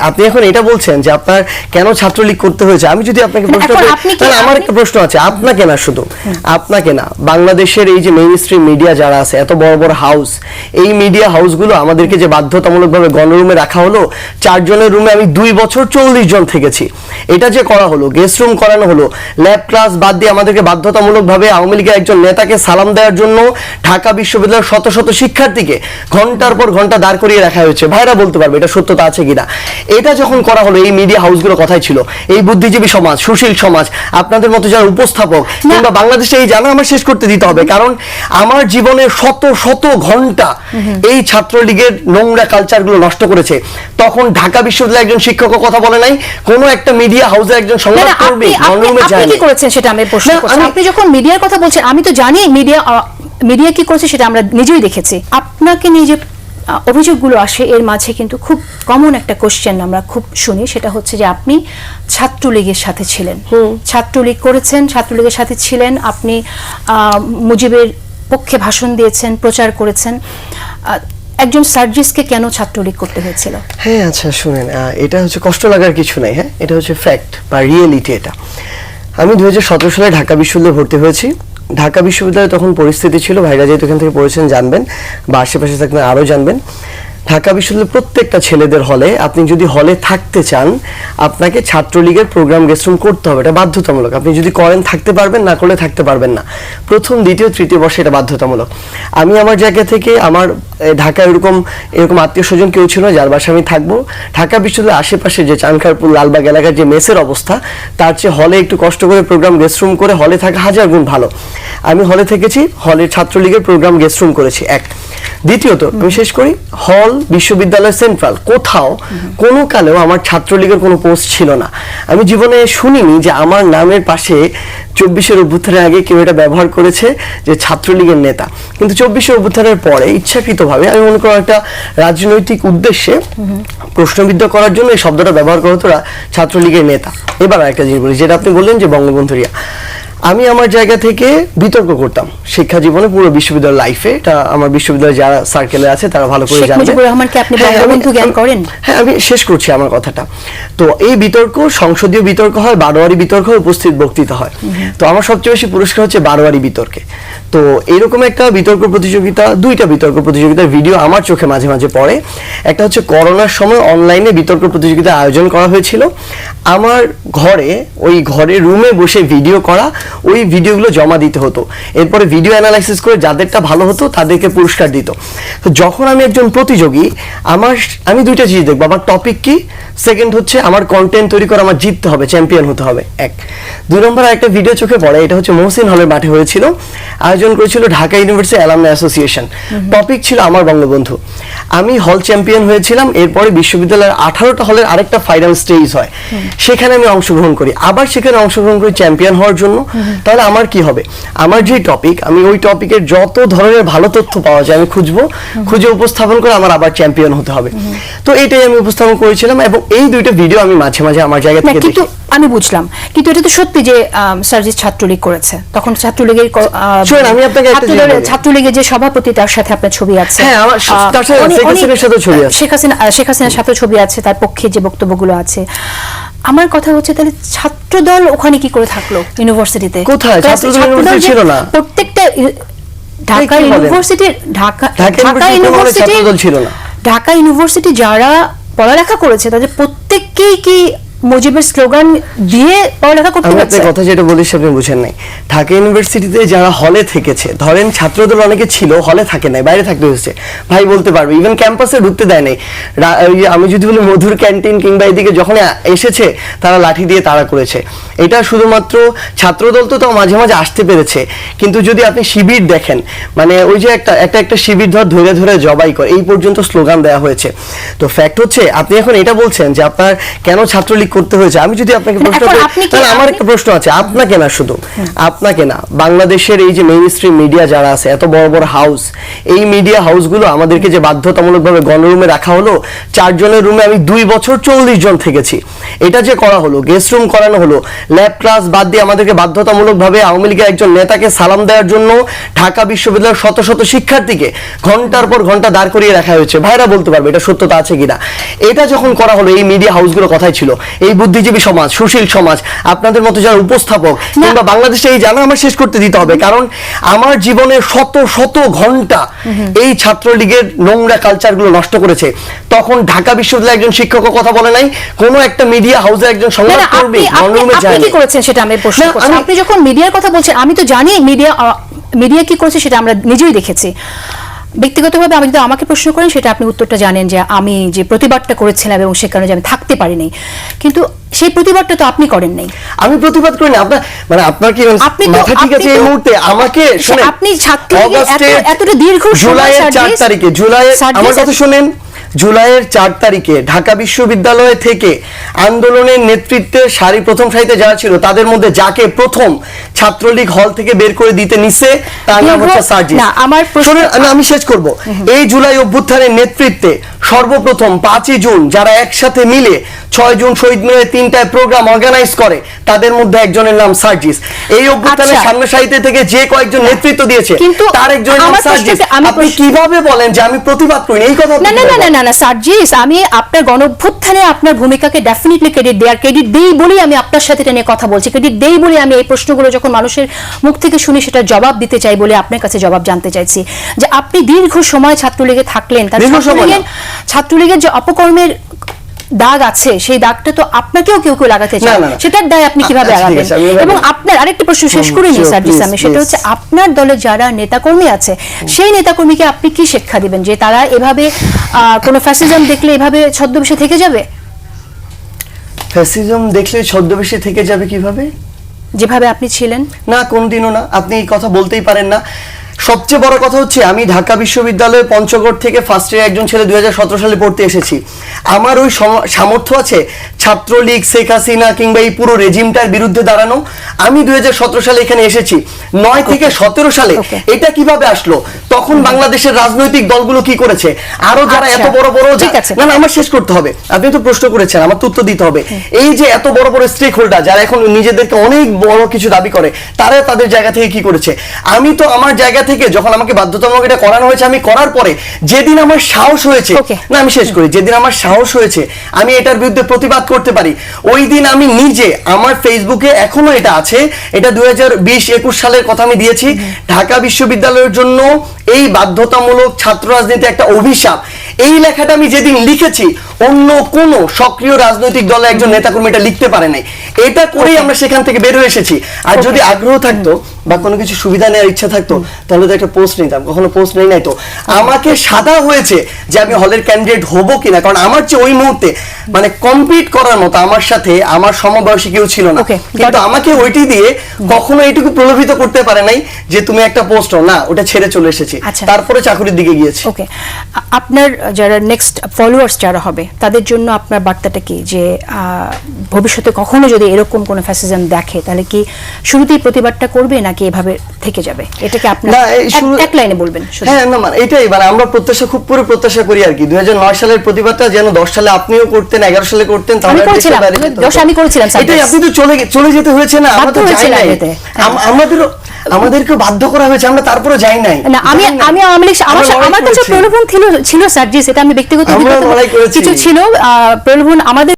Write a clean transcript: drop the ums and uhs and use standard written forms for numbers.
আপনি এখন এটা বলছেন যে আপনার কেন ছাত্রলীগ করতে হয়েছে। আমি যদি আপনাকে প্রশ্ন করি তাহলে আমার একটা প্রশ্ন আছে, আপনাকে না, শুধু আপনাকে না, বাংলাদেশের এই যে মেইন স্ট্রিম মিডিয়া যারা আছে, এত বড় বড় হাউস, এই মিডিয়া হাউসগুলো আমাদেরকে যে বাধ্যতামূলকভাবে গণরুমে রাখা হলো, 4 জনের রুমে আমি 2 বছর 40 জন থেকেছি, এটা যে করা হলো, গেস্ট রুম করানো হলো, ল্যাব ক্লাস বাদ দিয়ে আমাদেরকে বাধ্যতামূলকভাবে আওয়ামী লীগের একজন নেতাকে সালাম দেওয়ার জন্য ঢাকা বিশ্ববিদ্যালয়ের শত শত শিক্ষার্থীকে ঘন্টার পর ঘন্টা দাঁড় করিয়ে রাখা হয়েছে। ভাইরা বলতে পারবে এটা সত্যতা আছে কিনা। এটা যখন করা হলো, এই মিডিয়া হাউসগুলো কথাই ছিল, এই বুদ্ধিজীবী সমাজ, সুশীল সমাজ, আপনাদের মতো যারা উপস্থাপক কিংবা বাংলাদেশে এই জানা আমার শেষ করতে দিতে হবে, কারণ আমার জীবনে শত শত ঘন্টা এই ছাত্রলীগের নোংরা কালচারগুলো নষ্ট করেছে। তখন ঢাকা বিশ্ববিদ্যালয়ের একজন শিক্ষকও কথা বলে নাই, কোনো একটা মিডিয়া হাউসের একজন সংবাদকর্মী গণরুমে যায় আপনি কি করেছেন সেটা আমি প্রশ্ন করছি। আপনি যখন মিডিয়ার কথা বলছেন, আমি তো জানি মিডিয়া কি করেছে সেটা আমরা নিজেই দেখেছি। আপনাকে নিয়ে যে অভিযোগগুলো আসে এর মাঝে কিন্তু খুব কমন একটা কোশ্চেন আমরা খুব শুনি, সেটা হচ্ছে যে আপনি ছাত্রলীগের সাথে ছিলেন, ছাত্রলীগ করেছেন, ছাত্রলীগের সাথে ছিলেন, আপনি মুজিবের পক্ষে ভাষণ দিয়েছেন, প্রচার করেছেন। একজন সার্জিসকে কেন ছাত্রলীগ করতে হয়েছিল? হ্যাঁ, আচ্ছা শুনেন, এটা হচ্ছে কষ্ট লাগার কিছু নাই, হ্যাঁ, এটা হচ্ছে ফ্যাক্ট বা রিয়েলিটি। এটা আমি 2017 সালে ঢাকা বিশ্ববিদ্যালয়ে ভর্তি হয়েছি। ঢাকা বিশ্ববিদ্যালয়ে তখন পরিস্থিতি ছিল, ভাইরা যেহেতু এখান থেকে পড়েছেন জানবেন, বা আশেপাশে থাকলে আরও জানবেন, ঢাকা বিশ্ববিদ্যালয়ের প্রত্যেকটা ছেলেদের হলে, আপনি যদি হলে থাকতে চান, আপনাকে ছাত্রলীগের প্রোগ্রাম গেস্টরুম করতে হবে, এটা বাধ্যতামূলক। আপনি যদি করেন থাকতে পারবেন, না করলে থাকতে পারবেন না। প্রথম, দ্বিতীয়, তৃতীয় বর্ষে এটা বাধ্যতামূলক। আমি আমার জায়গা থেকে, আমার ঢাকা এরকম আত্মীয় স্বজন কেউ ছিল যার বাসায় আমি থাকবো, ঢাকা বিশ্ববিদ্যালয়ের আশেপাশে যে চানখারপুর, লালবাগ এলাকার যে মেসের অবস্থা, তার চেয়ে হলে একটু কষ্ট করে প্রোগ্রাম গেস্টরুম করে হলে থাকা 1000 গুণ ভালো। আমি হলে থেকেছি, হলের ছাত্রলীগের প্রোগ্রাম গেস্টরুম করেছি, এক। দ্বিতীয়ত, আমি শেষ করি, হল, বিশ্ববিদ্যালয়, সেন্ট্রাল, কোথাও কোনো কালেও আমার ছাত্রলীগের কোনো পোস্ট ছিল না। আমি জীবনে শুনিনি যে আমার নামের পাশে 24-এর অভ্যুত্থানের আগে কেউ এটা ব্যবহার করেছে যে ছাত্রলীগের নেতা। কিন্তু 24-এর অভ্যুত্থানের পরে ইচ্ছাকৃতভাবে, আমি মনে করি একটা রাজনৈতিক উদ্দেশ্যে প্রশ্নবিদ্ধ করার জন্য এই শব্দটা ব্যবহার করা হতো ছাত্রলীগের নেতা। এবার একটা জিনিস বলি, যেটা আপনি বললেন যে বঙ্গবন্ধুরিয়া, আমি আমার জায়গা থেকে বিতর্ক করতাম শিক্ষা জীবনে, পুরো বিশ্ববিদ্যালয় লাইফে। এটা আমার বিশ্ববিদ্যালয়ে যারা সার্কেলে আছে তারা ভালো করে জানে। হ্যাঁ, আমি শেষ করছি আমার কথাটা। তো এই বিতর্ক সংসদীয় বিতর্ক হয়, বারোয়ারি বিতর্ক হয়, উপস্থিত বক্তৃতা হয়। তো আমার সবচেয়ে বেশি পুরস্কার হচ্ছে বারোয়ারি বিতর্কে। তো এরকম একটা বিতর্ক প্রতিযোগিতা, 2টা বিতর্ক প্রতিযোগিতার ভিডিও আমার চোখে মাঝে মাঝে পড়ে। একটা হচ্ছে করোনার সময় অনলাইনে বিতর্ক প্রতিযোগিতা আয়োজন করা হয়েছিল। আমার ঘরে, ওই ঘরে রুমে বসে ভিডিও করা, ওই ভিডিওগুলো জমা দিতে হতো। এরপরে ভিডিও অ্যানালাইসিস করে যাদেরটা ভালো হতো তাদেরকে পুরস্কার দিত। তো যখন আমি একজন প্রতিযোগী, আমি 2টা জিনিস দেখবো, আমার টপিক কি, সেকেন্ড হচ্ছে আমার কন্টেন্ট তৈরি করে আমার জিততে হবে, চ্যাম্পিয়ন হতে হবে, এক। 2 নম্বর একটা ভিডিও চোখে পড়ে, এটা হচ্ছে মহসিন হলের মাঠে হয়েছিল, আয়োজন করেছিল Dhaka university alumni association. Topic ছিল আমার বঙ্গবন্ধু। আমি হল চ্যাম্পিয়ন হয়েছিলাম। এরপরে বিশ্ববিদ্যালয়ের 18টা হলের আরেকটা ফাইনাল স্টেজ হয়, সেখানে আমি অংশগ্রহণ করি, আবার সেখানে অংশগ্রহণ করি চ্যাম্পিয়ন হওয়ার জন্য। তাহলে আমার কি হবে, আমার যে টপিক, আমি ওই টপিকের যত ধরনের ভালো তথ্য পাওয়া যায় আমি খুঁজে উপস্থাপন করে আমার আবার চ্যাম্পিয়ন হতে হবে। তো এটাই আমি উপস্থাপন করেছিলাম, এবং এই 2টা ভিডিও আমি মাঝে মাঝে আমার জায়গা থেকে দেখি। আমি বুঝলাম, কিন্তু এটা তো সত্যি যে সার্জিস ছাত্রলীগ করেছে। তখন ছাত্রলীগের আমি আপনাকে ছাত্রলীগের যে সভাপতি, তার সাথে আপনার ছবি আছে, শেখ হাসিনার সাথে ছবি আছে, তার পক্ষে যে বক্তব্যগুলো আছে। আমার কথা হচ্ছে, তাহলে ছাত্রদল ওখানে কি করে থাকলো ইউনিভার্সিটিতে? কোথায় ছাত্রদল ছিল না? প্রত্যেকটা ঢাকা ইউনিভার্সিটি যারা পড়ালেখা করেছে তাদের প্রত্যেককেই কি মুজিবের স্লোগান দিয়ে পড়ালেখা করতে হচ্ছে? আমি কথা যেটা বলিস আপনি বুঝেন নাই। ঢাকা ইউনিভার্সিটিতে যারা হলে থেকেছে, ধরেন ছাত্রদল অনেকে ছিল, হলে থাকে নাই, বাইরে থাকতে হয়েছে, ভাই বলতে পারবে, ইভেন ক্যাম্পাসে ঢুকতে দেয় নাই। আমি যদি বলি মধুর ক্যান্টিন কিংবা এদিকে যখন এসেছে তারা লাঠি দিয়ে তাড়া করেছে। এটা শুধুমাত্র ছাত্রদল তো তাও মাঝে মাঝে আসতে পেরেছে, কিন্তু যদি আপনি শিবির দেখেন, মানে ওই যে একটা শিবির ধরে ধরে জবাই করে, এই পর্যন্ত স্লোগান দেওয়া হয়েছে। তো ফ্যাক্ট হচ্ছে, আপনি এখন এটা বলছেন যে আপনার কেন ছাত্রলীগ করতে হয়েছে। আমি যদি আপনাকে প্রশ্ন এখন করি, আপনি কি- তাহলে আমার আপনি- একটা প্রশ্ন আছে, আপনাকে না, শুধু আপনাকে না, বাংলাদেশের এই যে মেইন স্ট্রিম মিডিয়া যারা আছে, এত বড় বড় হাউস, এই মিডিয়া হাউসগুলো আমাদেরকে যে বাধ্যতামূলকভাবে গণরুমে রাখা হলো, 4 জনের রুমে আমি 2 বছর 40 জন থেকেছি, এটা যে করা হলো, গেস্ট রুম করানো হলো, ল্যাব ক্লাস বাদ দিয়ে আমাদেরকে বাধ্যতামূলকভাবে আওয়ামী লীগের একজন নেতাকে সালাম দেওয়ার জন্য ঢাকা বিশ্ববিদ্যালয়ের শত শত শিক্ষার্থীকে ঘন্টার পর ঘন্টা দাঁড় করিয়ে রাখা হয়েছে। ভাইরা বলতে পারবে এটা সত্যতা আছে কিনা। এটা যখন করা হলো, এই মিডিয়া হাউসগুলো কথাই ছিল, এই বুদ্ধিজীবী সমাজ, সুশীল সমাজ, আপনাদের মতো যারা উপস্থাপক কিংবা বাংলাদেশে এই জানা আমার শেষ করতে দিতে হবে, কারণ আমার জীবনের শত শত ঘন্টা এই ছাত্রলীগের নোংরা কালচারগুলো নষ্ট করেছে। তখন ঢাকা বিশ্ববিদ্যালয়ের একজন শিক্ষকও কথা বলে নাই, কোনো একটা মিডিয়া হাউসের একজন সংবাদকর্মী গণরুমে যায় আপনি নাই। কি করেছেন সেটা আমি প্রশ্ন না, করছি। আপনি যখন মিডিয়ার কথা বলছেন, আমি তো জানি মিডিয়া কি করেছে সেটা আমরা নিজেই দেখেছি। ব্যক্তিগতভাবে আমি যদি আমাকে প্রশ্ন করেন, সেটা আপনি উত্তরটা জানেন যে আমি যে প্রতিবাদটা করেছিলাম এবং সে কারণে যে আমি থাকতে পারিনি, কিন্তু সেই প্রতিবাদটা তো আপনি করেন নাই। আমি প্রতিবাদ করি না। আপনার মানে আপনার কি আপনি তো- মাথা ঠিক আপনি আছে এই তো- মুহূর্তে? আমাকে শুনেন, আপনি ছাত্রলীগের এতটা দীর্ঘ সময় জুলাইয়ের 4 তারিখে, আমার কথা শুনেন, জুলাইয়ের 4 তারিখে ঢাকা বিশ্ববিদ্যালয় থেকে আন্দোলনের নেতৃত্বে প্রথম সারিতে যারা ছিল, তাদের মধ্যে যাকে প্রথম ছাত্রলীগ হল থেকে বের করে দিতে নিছে, তার নাম হচ্ছে সার্জিস। না, আমার শুনুন, আমি শেষ করব। এই জুলাই অভ্যুত্থানের নেতৃত্বে সর্বপ্রথম 5ই জুন যারা একসাথে মিলে 6 জুন শহীদ মিনারে 3টায় প্রোগ্রাম অর্গানাইজ করে, তাদের মধ্যে একজনের নাম সার্জিস। এই অভ্যুত্থানের আচ্ছা। সামনে সারিতে থেকে যে কয়েকজন নেতৃত্ব দিয়েছে, কিন্তু তার একজনের নাম আমার সার্জিস। প্রশ্নটা- আপনি কিভাবে বলেন যে আমি প্রতিবাদ করি এই কথা? না না না না না সার্জিস, আমি আপনার গণঅভ্যুত্থানে আপনার ভূমিকাকে ডেফিনেটলি ক্রেডিট দেই বলেই আমি আপনার সাথে এটা নিয়ে কথা বলছি। ক্রেডিট দেই বলে আমি এই প্রশ্নগুলো যখন মানুষের মুখ থেকে শুনি, সেটা জবাব দিতে চাই বলে আপনার কাছে জবাব জানতে চাইছি যে আপনি দীর্ঘ সময় ছাত্রলীগে থাকলেন, তার ছাত্রলীগের যে অপকর্মের দাগ আছে, সেই দাগটা তো আপনাকেও কেউ কেউ লাগাতে চায়, সেটার দায় আপনি কিভাবে লাগাবেন? এবং আপনার আরেকটি প্রশ্ন শেষ করে নিই সার্জিস, আমি সেটা হচ্ছে আপনার দলে যারা নেতাকর্মী আছে, সেই নেতাকর্মীকে আপনি কি শিক্ষা দিবেন যে তারা এভাবে কোনো ফ্যাসিজম দেখলে এভাবে ছদ্মবেশে থেকে যাবে? ফ্যাসিজম দেখলে ছদ্মবেশে থেকে যাবে কিভাবে? যেভাবে আপনি ছিলেন? না, কোনদিনও না। আপনি এই কথা বলতেই পারেন না। সবচেয়ে বড় কথা হচ্ছে, আমি ঢাকা বিশ্ববিদ্যালয়ের পঞ্চগড় থেকে ফার্স্ট ইয়ার একজন ছেলে 2017 সালে পড়তে এসেছি। আমার ওই সামর্থ্য আছে ছাত্রলীগ, শেখ হাসিনা কিংবা এই পুরো রেজিমটার বিরুদ্ধে দাঁড়ানো? আমি 2017 সালে এখানে এসেছি। 9 থেকে 17 সালে এটা কিভাবে আসলো? তখন বাংলাদেশের রাজনৈতিক দলগুলো কি করেছে? আরো যারা এত বড় বড়, না না আমার শেষ করতে হবে, আপনি তো প্রশ্ন করেছেন, আমার তো উত্তর দিতে হবে। এই যে এত বড় বড় স্টেক হোল্ডার যারা এখন নিজেদেরকে অনেক বড় কিছু দাবি করে, তারা তাদের জায়গা থেকে কি করেছে? আমি তো আমার জায়গা থেকে, যখন আমাকে বাধ্যতামূলক এটা করানো হয়েছে, আমি করার পরে যেদিন আমার সাহস হয়েছে, না আমি শেষ করি, যেদিন আমার সাহস হয়েছে আমি এটার বিরুদ্ধে প্রতিবাদ করতে পারি, ওই দিন আমি নিজে আমার ফেসবুকে, এখনো এটা আছে, এটা 2020-21 সালের কথা আমি দিয়েছি, ঢাকা বিশ্ববিদ্যালয়ের জন্য এই বাধ্যতামূলক ছাত্র রাজনীতি একটা অভিশাপ, এই লেখাটা আমি যেদিন লিখেছি, অন্য কোন সক্রিয় রাজনৈতিক দলের একজন নেতাকর্মী এটা লিখতে পারে নাই। এটা করেই আমরা সেখান থেকে বের হয়ে এসেছি। আর যদি আগ্রহ থাকতো বা কোনো কিছু সুবিধা নেওয়ার ইচ্ছা থাকতো, তাহলে তো একটা পোস্ট নিতাম। কখনো পোস্ট নেই নাই তো। আমাকে সাদা হয়েছে যে আমি হলের ক্যান্ডিডেট হব কিনা, কারণ আমার চেয়ে ওই মুহূর্তে মানে কম্পিট করার মতো আমার সাথে আমার সমবয়সী কেউ ছিল না। কিন্তু আমাকে ওইটি দিয়ে কখনো এইটুকু প্রলোভিত করতে পারে নাই যে তুমি একটা পোস্ট না, ওটা ছেড়ে চলে এসেছি, তারপরে চাকরির দিকে গিয়েছি। ওকে, আপনার যারা নেক্সট ফলোয়ার্স যারা হবে, তাদের জন্য আপনার বার্তাটা কি, যে ভবিষ্যতে কখনো যদি এরকম কোনো ফ্যাসিজম দেখে, তাহলে কি শুরুতেই প্রতিবাদটা করবে নাকি এভাবে থেকে যাবে? এটাকে আপনার এক লাইনে বলবেন। হ্যাঁ, না মানে এটাই, মানে আমরা প্রত্যাশা, খুব পুরো প্রত্যাশা করি আর কি 2009 সালের প্রতিবাদটা যেন 10 সালে আপনিও করতেন, 11 সালে করতেন, তাহলে আমি করেছিলাম। এটাই, আপনি তো চলে যেতে হয়েছে না, আমরা তো যাই নাই, আমাদেরকে বাধ্য করা হয়েছে, আমরা তারপরে যাই নাই। না, আমি আওয়ামী লীগ, আমার কাছে প্রলোভন ছিল সার্জিস, এটা আমি ব্যক্তিগত কিছু ছিল প্রলোভন আমাদের